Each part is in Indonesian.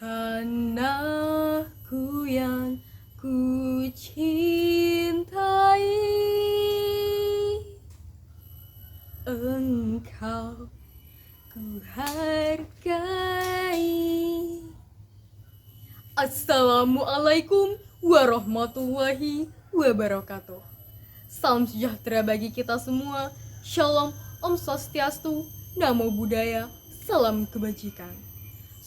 Tanahku yang ku cintai, engkau ku hargai. Assalamualaikum warahmatullahi wabarakatuh. Salam sejahtera bagi kita semua. Shalom, Om Swastiastu, Namo Buddhaya, salam kebajikan.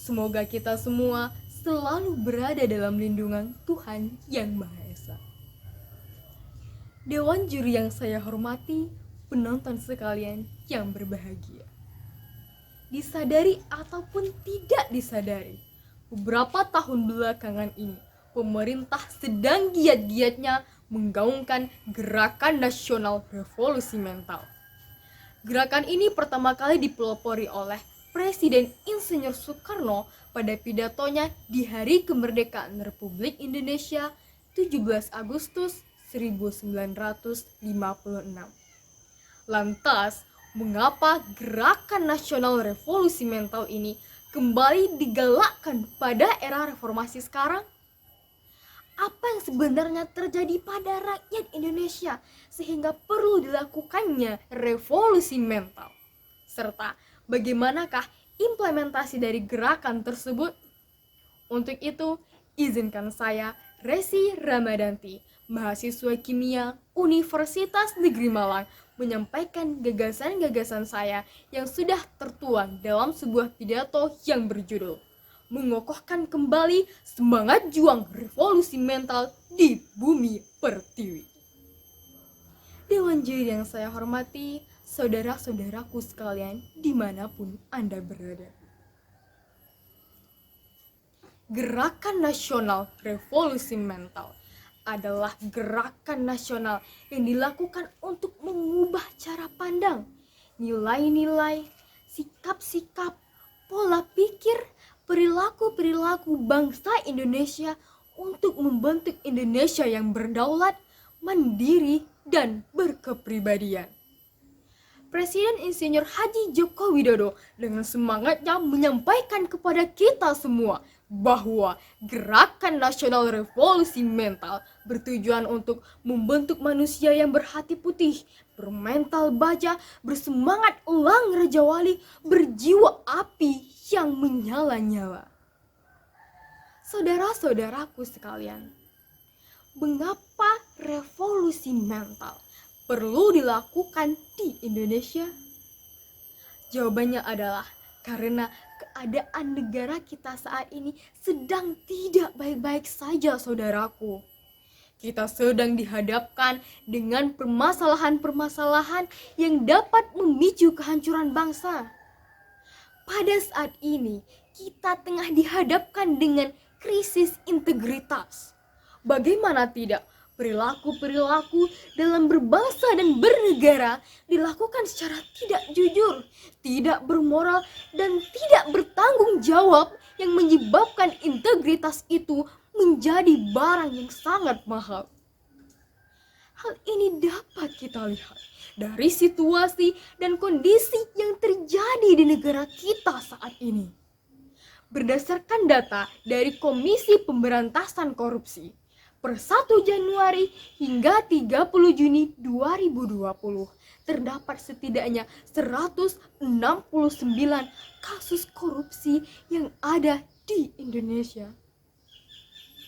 Semoga kita semua selalu berada dalam lindungan Tuhan Yang Maha Esa. Dewan juri yang saya hormati, penonton sekalian yang berbahagia. Disadari ataupun tidak disadari, beberapa tahun belakangan ini, pemerintah sedang giat-giatnya menggaungkan Gerakan Nasional Revolusi Mental. Gerakan ini pertama kali dipelopori oleh Presiden Insinyur Soekarno pada pidatonya di Hari Kemerdekaan Republik Indonesia 17 Agustus 1956. Lantas, mengapa Gerakan Nasional Revolusi Mental ini kembali digalakkan pada era reformasi sekarang? Apa yang sebenarnya terjadi pada rakyat Indonesia sehingga perlu dilakukannya revolusi mental? Serta bagaimanakah implementasi dari gerakan tersebut? Untuk itu, izinkan saya, Resi Ramadanti, mahasiswa kimia Universitas Negeri Malang, menyampaikan gagasan-gagasan saya yang sudah tertuang dalam sebuah pidato yang berjudul mengokohkan kembali semangat juang revolusi mental di bumi pertiwi. Dewan juri yang saya hormati, saudara-saudaraku sekalian dimanapun Anda berada. Gerakan Nasional Revolusi Mental adalah gerakan nasional yang dilakukan untuk mengubah cara pandang, nilai-nilai, sikap-sikap, pola pikir, perilaku-perilaku bangsa Indonesia untuk membentuk Indonesia yang berdaulat, mandiri, dan berkepribadian. Presiden Insinyur Haji Joko Widodo dengan semangatnya menyampaikan kepada kita semua bahwa Gerakan Nasional Revolusi Mental bertujuan untuk membentuk manusia yang berhati putih, bermental baja, bersemangat elang Raja Wali, berjiwa api yang menyala-nyala. Saudara-saudaraku sekalian, mengapa revolusi mental perlu dilakukan di Indonesia? Jawabannya adalah karena keadaan negara kita saat ini sedang tidak baik-baik saja, saudaraku. Kita sedang dihadapkan dengan permasalahan-permasalahan yang dapat memicu kehancuran bangsa. Pada saat ini, kita tengah dihadapkan dengan krisis integritas. Bagaimana tidak, perilaku-perilaku dalam berbangsa dan bernegara dilakukan secara tidak jujur, tidak bermoral, dan tidak bertanggung jawab yang menyebabkan integritas itu menjadi barang yang sangat mahal. Hal ini dapat kita lihat dari situasi dan kondisi yang terjadi di negara kita saat ini. Berdasarkan data dari Komisi Pemberantasan Korupsi, per 1 Januari hingga 30 Juni 2020, terdapat setidaknya 169 kasus korupsi yang ada di Indonesia.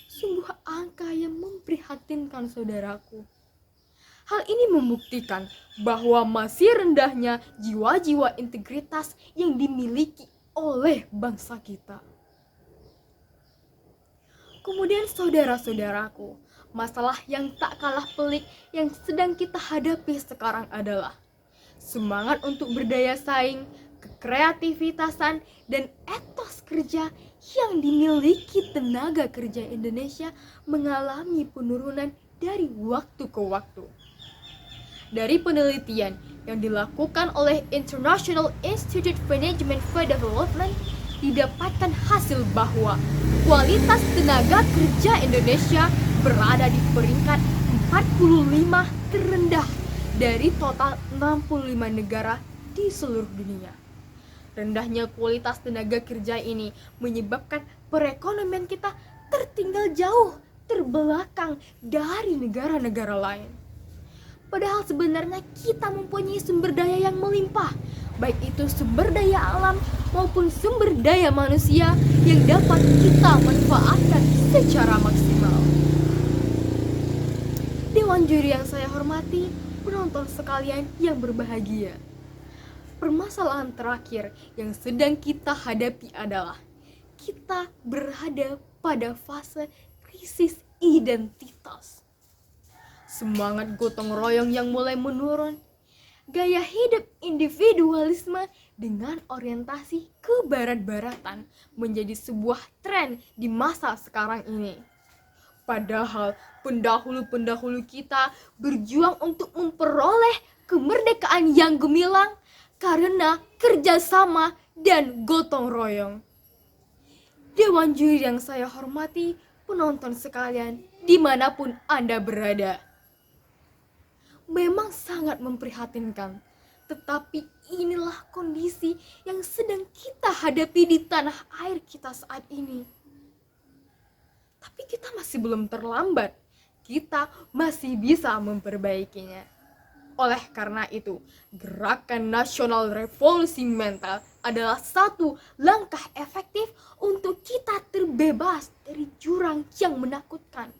Sungguh angka yang memprihatinkan, saudaraku. Hal ini membuktikan bahwa masih rendahnya jiwa-jiwa integritas yang dimiliki oleh bangsa kita. Kemudian saudara-saudaraku, masalah yang tak kalah pelik yang sedang kita hadapi sekarang adalah semangat untuk berdaya saing, kekreativitasan, dan etos kerja yang dimiliki tenaga kerja Indonesia mengalami penurunan dari waktu ke waktu. Dari penelitian yang dilakukan oleh International Institute for Management for Development, didapatkan hasil bahwa kualitas tenaga kerja Indonesia berada di peringkat 45 terendah dari total 65 negara di seluruh dunia. Rendahnya kualitas tenaga kerja ini menyebabkan perekonomian kita tertinggal jauh terbelakang dari negara-negara lain. Padahal sebenarnya kita mempunyai sumber daya yang melimpah, baik itu sumber daya alam maupun sumber daya manusia yang dapat kita manfaatkan secara maksimal. Dewan juri yang saya hormati, penonton sekalian yang berbahagia. Permasalahan terakhir yang sedang kita hadapi adalah kita berada pada fase krisis identitas. Semangat gotong royong yang mulai menurun, gaya hidup individualisme dengan orientasi kebarat-baratan menjadi sebuah tren di masa sekarang ini. Padahal pendahulu-pendahulu kita berjuang untuk memperoleh kemerdekaan yang gemilang karena kerjasama dan gotong royong. Dewan juri yang saya hormati, penonton sekalian, dimanapun Anda berada. Memang sangat memprihatinkan, tetapi inilah kondisi yang sedang kita hadapi di tanah air kita saat ini. Tapi kita masih belum terlambat, kita masih bisa memperbaikinya. Oleh karena itu, Gerakan Nasional Revolusi Mental adalah satu langkah efektif untuk kita terbebas dari jurang yang menakutkan.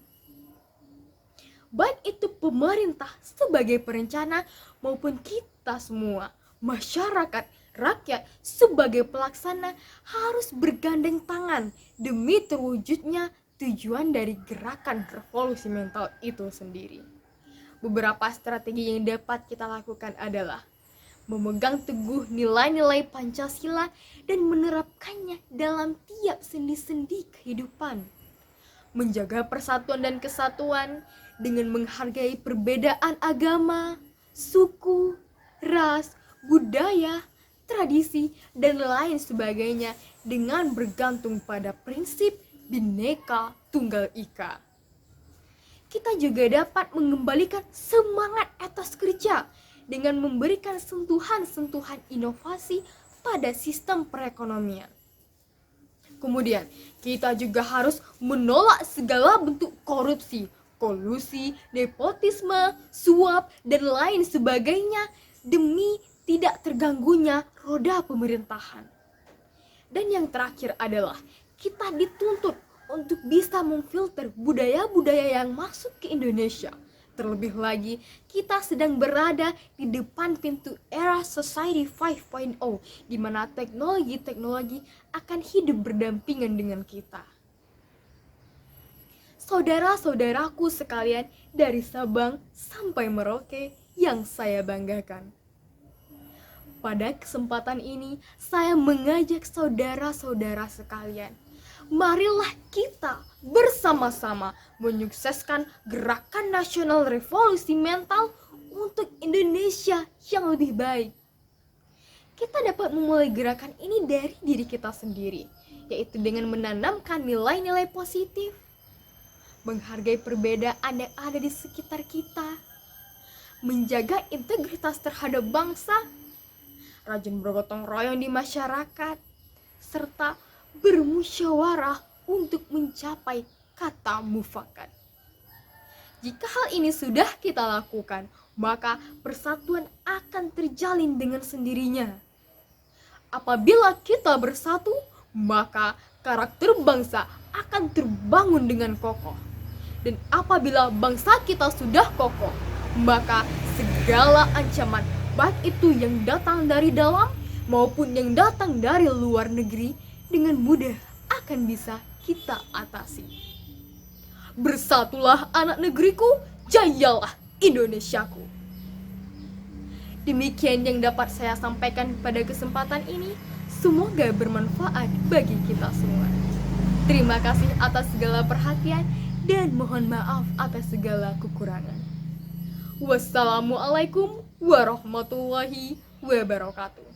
Baik itu pemerintah sebagai perencana maupun kita semua, masyarakat, rakyat sebagai pelaksana harus bergandeng tangan demi terwujudnya tujuan dari Gerakan Revolusi Mental itu sendiri. Beberapa strategi yang dapat kita lakukan adalah memegang teguh nilai-nilai Pancasila dan menerapkannya dalam tiap sendi-sendi kehidupan. Menjaga persatuan dan kesatuan dengan menghargai perbedaan agama, suku, ras, budaya, tradisi, dan lain sebagainya dengan bergantung pada prinsip Bhinneka Tunggal Ika. Kita juga dapat mengembalikan semangat etos kerja dengan memberikan sentuhan-sentuhan inovasi pada sistem perekonomian. Kemudian, kita juga harus menolak segala bentuk korupsi, kolusi, nepotisme, suap, dan lain sebagainya demi tidak terganggunya roda pemerintahan. Dan yang terakhir adalah kita dituntut untuk bisa memfilter budaya-budaya yang masuk ke Indonesia. Terlebih lagi, kita sedang berada di depan pintu era Society 5.0, di mana teknologi-teknologi akan hidup berdampingan dengan kita. Saudara-saudaraku sekalian dari Sabang sampai Merauke yang saya banggakan. Pada kesempatan ini, saya mengajak saudara-saudara sekalian, marilah kita bersama-sama menyukseskan Gerakan Nasional Revolusi Mental untuk Indonesia yang lebih baik. Kita dapat memulai gerakan ini dari diri kita sendiri, yaitu dengan menanamkan nilai-nilai positif, menghargai perbedaan yang ada di sekitar kita, menjaga integritas terhadap bangsa, rajin bergotong royong di masyarakat, serta bermusyawarah untuk mencapai kata mufakat. Jika hal ini sudah kita lakukan, maka persatuan akan terjalin dengan sendirinya. Apabila kita bersatu, maka karakter bangsa akan terbangun dengan kokoh. Dan apabila bangsa kita sudah kokoh, maka segala ancaman, baik itu yang datang dari dalam maupun yang datang dari luar negeri, dengan mudah akan bisa kita atasi. Bersatulah anak negeriku, jayalah Indonesiaku. Demikian yang dapat saya sampaikan pada kesempatan ini. Semoga bermanfaat bagi kita semua. Terima kasih atas segala perhatian dan mohon maaf atas segala kekurangan. Wassalamualaikum warahmatullahi wabarakatuh.